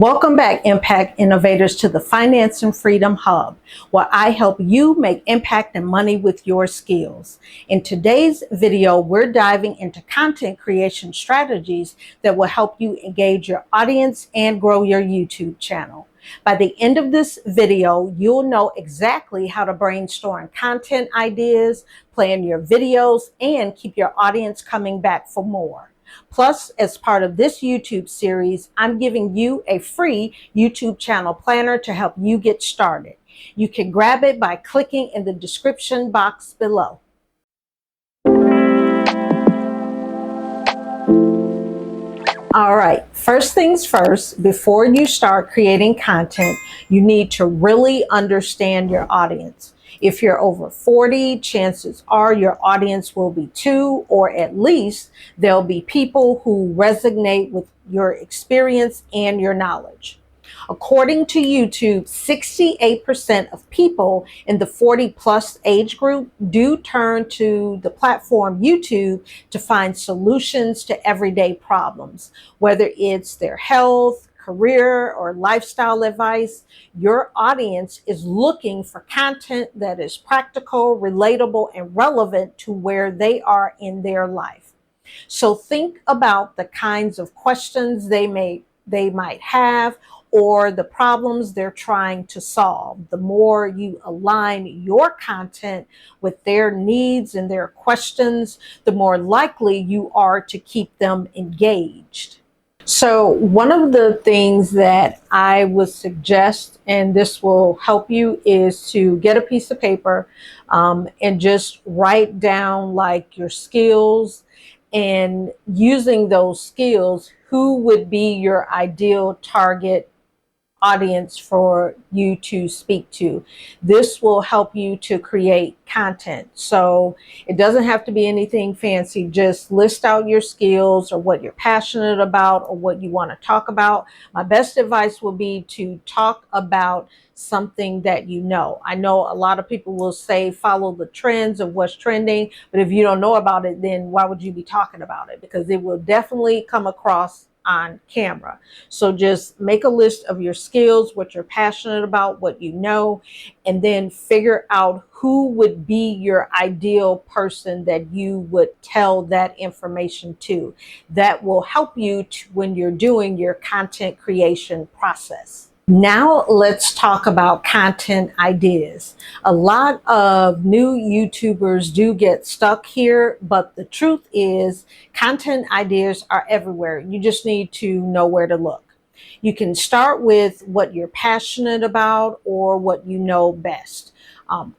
Welcome back, Impact Innovators, to the Finance and Freedom Hub, where I help you make impact and money with your skills. In today's video, we're diving into content creation strategies that will help you engage your audience and grow your YouTube channel. By the end of this video, you'll know exactly how to brainstorm content ideas, plan your videos, and keep your audience coming back for more. Plus, as part of this YouTube series, I'm giving you a free YouTube channel planner to help you get started. You can grab it by clicking in the description box below. All right, first things first, before you start creating content, you need to really understand your audience. If you're over 40, chances are your audience will be too, or at least there'll be people who resonate with your experience and your knowledge. According to YouTube, 68% of people in the 40 plus age group do turn to the platform YouTube to find solutions to everyday problems, whether it's their health, career, or lifestyle advice. Your audience is looking for content that is practical, relatable, and relevant to where they are in their life. So think about the kinds of questions they might have, or the problems they're trying to solve. The more you align your content with their needs and their questions, the more likely you are to keep them engaged. So one of the things that I would suggest, and this will help you, is to get a piece of paper and just write down like your skills, and using those skills, who would be your ideal target audience for you to speak to. This will help you to create content. So it doesn't have to be anything fancy. Just list out your skills or what you're passionate about or what you want to talk about. My best advice will be to talk about something that you know. I know a lot of people will say follow the trends of what's trending, but if you don't know about it, then why would you be talking about it? Because it will definitely come across on camera. So just make a list of your skills, what you're passionate about, what you know, and then figure out who would be your ideal person that you would tell that information to. That will help you when you're doing your content creation process. Now let's talk about content ideas. A lot of new YouTubers do get stuck here, but the truth is content ideas are everywhere. You just need to know where to look. You can start with what you're passionate about or what you know best.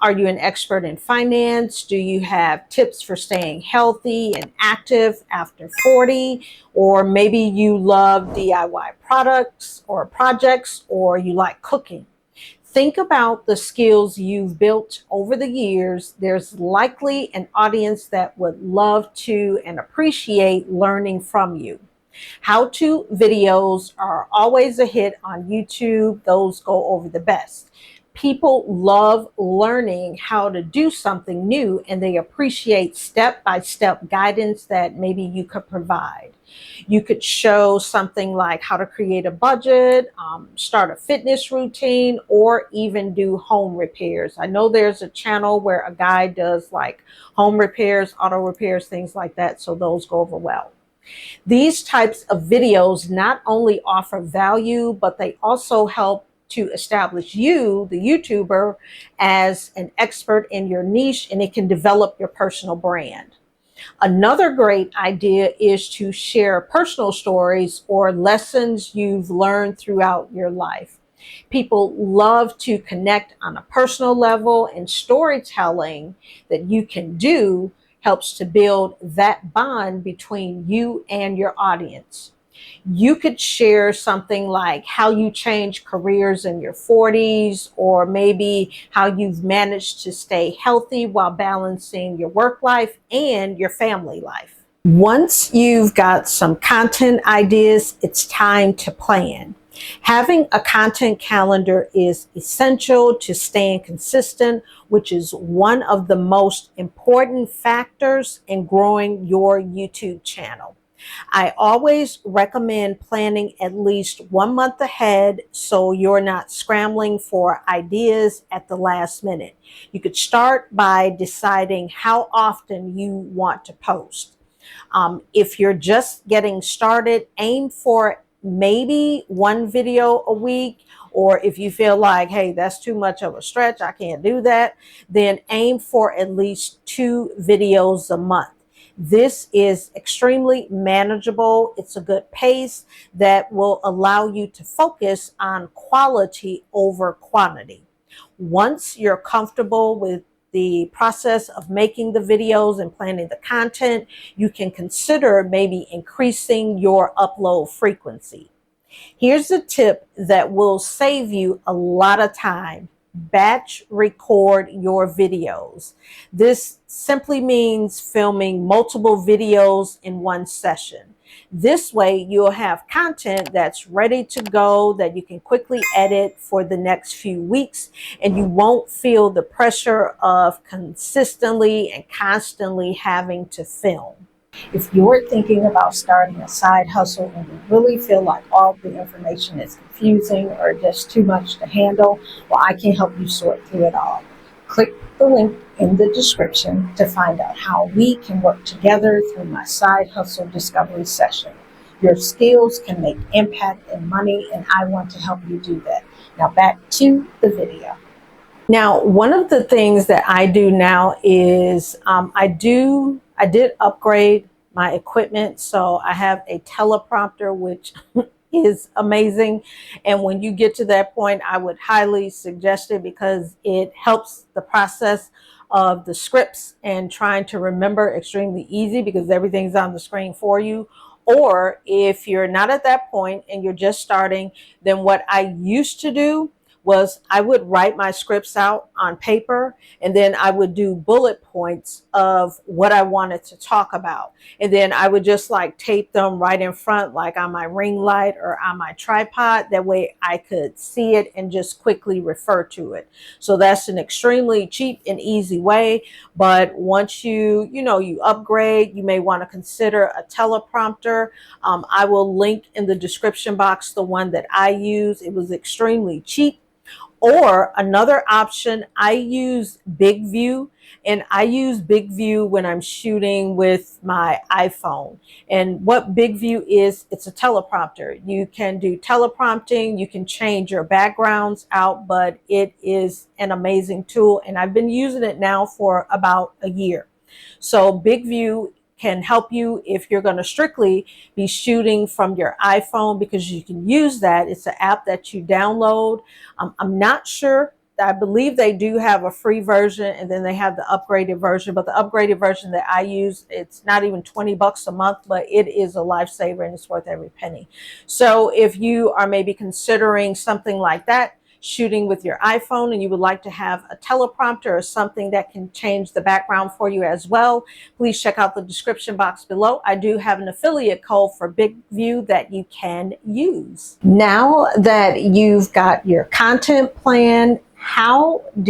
Are you an expert in finance? Do you have tips for staying healthy and active after 40? Or maybe you love DIY products or projects, or you like cooking. Think about the skills you've built over the years. There's likely an audience that would love to and appreciate learning from you. How-to videos are always a hit on YouTube. Those go over the best. People love learning how to do something new, and they appreciate step-by-step guidance that maybe you could provide. You could show something like how to create a budget, start a fitness routine, or even do home repairs. I know there's a channel where a guy does like home repairs, auto repairs, things like that, so those go over well. These types of videos not only offer value, but they also help to establish you, the YouTuber, as an expert in your niche, and it can develop your personal brand. Another great idea is to share personal stories or lessons you've learned throughout your life. People love to connect on a personal level, and storytelling that you can do helps to build that bond between you and your audience. You could share something like how you changed careers in your 40s, or maybe how you've managed to stay healthy while balancing your work life and your family life. Once you've got some content ideas, it's time to plan. Having a content calendar is essential to staying consistent, which is one of the most important factors in growing your YouTube channel. I always recommend planning at least 1 month ahead so you're not scrambling for ideas at the last minute. You could start by deciding how often you want to post. If you're just getting started, aim for maybe one video a week. Or if you feel like, hey, that's too much of a stretch, I can't do that, then aim for at least 2 videos a month. This is extremely manageable. It's a good pace that will allow you to focus on quality over quantity. Once you're comfortable with the process of making the videos and planning the content, you can consider maybe increasing your upload frequency. Here's a tip that will save you a lot of time. Batch record your videos. This simply means filming multiple videos in one session. This way you'll have content that's ready to go that you can quickly edit for the next few weeks, and you won't feel the pressure of consistently and constantly having to film. If you're thinking about starting a side hustle and you really feel like all the information is confusing or just too much to handle, well, I can help you sort through it all. Click the link in the description to find out how we can work together through my side hustle discovery session. Your skills can make impact and money, and I want to help you do that. Now back to the video. Now, one of the things that I do now is I did upgrade my equipment. So I have a teleprompter, which is amazing. And when you get to that point, I would highly suggest it because it helps the process of the scripts and trying to remember extremely easy because everything's on the screen for you. Or if you're not at that point and you're just starting, then what I used to do was I would write my scripts out on paper, and then I would do bullet points of what I wanted to talk about. And then I would just like tape them right in front, like on my ring light or on my tripod. That way I could see it and just quickly refer to it. So that's an extremely cheap and easy way. But once you upgrade, you may want to consider a teleprompter. I will link in the description box the one that I use. It was extremely cheap. Or another option, I use Big View, and I use Big View when I'm shooting with my iPhone. And what Big View is, it's a teleprompter. You can do teleprompting, you can change your backgrounds out, but it is an amazing tool. And I've been using it now for about a year. So Big View can help you if you're going to strictly be shooting from your iPhone, because you can use that. It's an app that you download. I'm not sure. I believe they do have a free version and then they have the upgraded version, but the upgraded version that I use, it's not even $20 a month, but it is a lifesaver and it's worth every penny. So if you are maybe considering something like that, shooting with your iPhone, and you would like to have a teleprompter or something that can change the background for you as well, please check out the description box below. I do have an affiliate code for Big View that you can use. Now that you've got your content plan, how are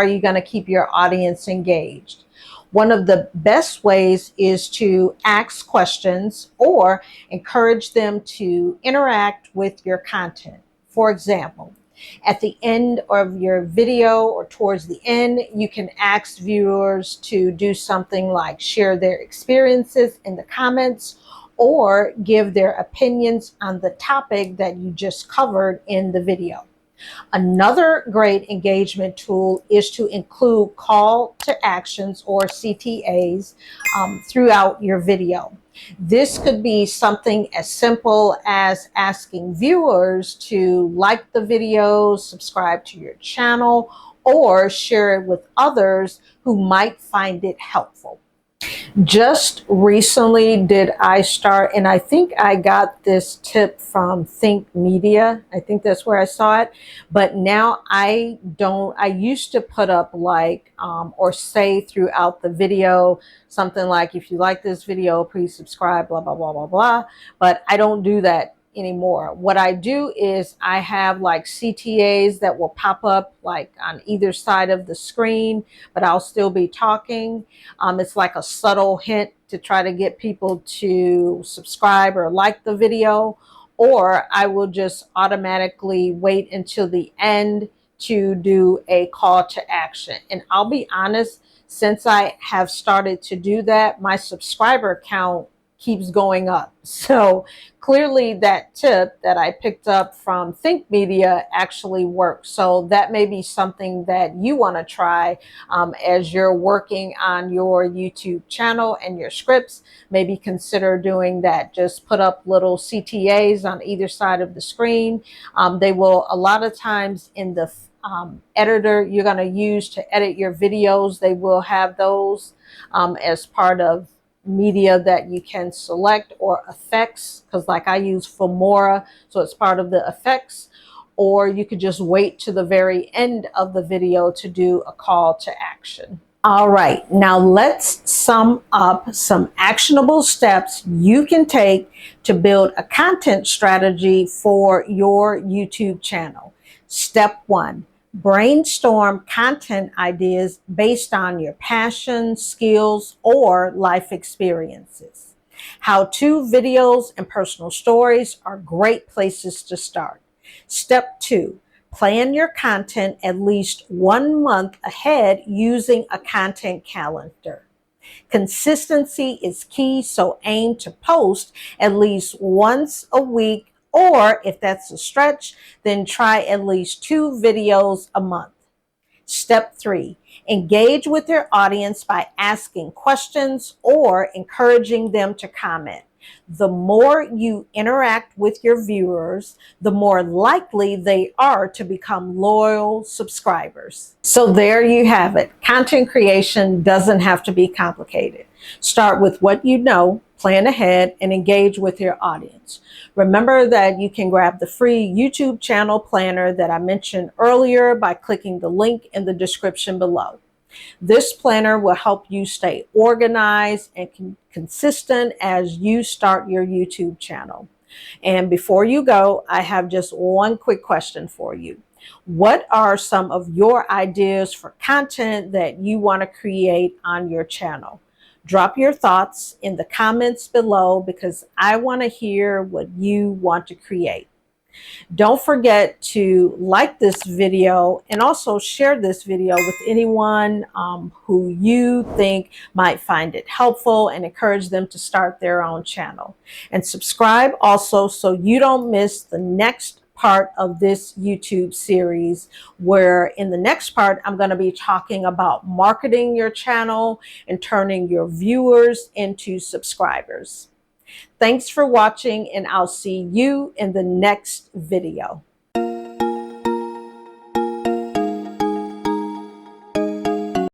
you going to keep your audience engaged? One of the best ways is to ask questions or encourage them to interact with your content. For example, at the end of your video or towards the end, you can ask viewers to do something like share their experiences in the comments or give their opinions on the topic that you just covered in the video. Another great engagement tool is to include call to actions or CTAs throughout your video. This could be something as simple as asking viewers to like the video, subscribe to your channel, or share it with others who might find it helpful. Just recently did I start, and I think I got this tip from Think Media. I think that's where I saw it. But now I used to put up like, or say throughout the video, something like, if you like this video, please subscribe, blah, blah, blah, blah, blah. But I don't do that anymore. What I do is I have like CTAs that will pop up like on either side of the screen, but I'll still be talking. It's like a subtle hint to try to get people to subscribe or like the video, or I will just automatically wait until the end to do a call to action. And I'll be honest, since I have started to do that, my subscriber count keeps going up. So clearly that tip that I picked up from Think Media actually works. So that may be something that you want to try as you're working on your YouTube channel and your scripts. Maybe consider doing that. Just put up little CTAs on either side of the screen. They will, a lot of times in the editor you're going to use to edit your videos, they will have those as part of media that you can select, or effects, because like I use Filmora, so it's part of the effects. Or you could just wait to the very end of the video to do a call to action. All right, now let's sum up some actionable steps you can take to build a content strategy for your YouTube channel. Step 1. Brainstorm content ideas based on your passion, skills, or life experiences. How-to videos and personal stories are great places to start. Step 2. Plan your content at least 1 month ahead using a content calendar. Consistency is key, so aim to post at least once a week, or if that's a stretch, then try at least 2 videos a month. Step 3, engage with your audience by asking questions or encouraging them to comment. The more you interact with your viewers, the more likely they are to become loyal subscribers. So there you have it. Content creation doesn't have to be complicated. Start with what you know, plan ahead, and engage with your audience. Remember that you can grab the free YouTube channel planner that I mentioned earlier by clicking the link in the description below. This planner will help you stay organized and consistent as you start your YouTube channel. And before you go, I have just one quick question for you. What are some of your ideas for content that you want to create on your channel? Drop your thoughts in the comments below because I want to hear what you want to create. Don't forget to like this video and also share this video with anyone who you think might find it helpful, and encourage them to start their own channel. And subscribe also so you don't miss the next part of this YouTube series, where in the next part I'm going to be talking about marketing your channel and turning your viewers into subscribers. Thanks for watching, and I'll see you in the next video.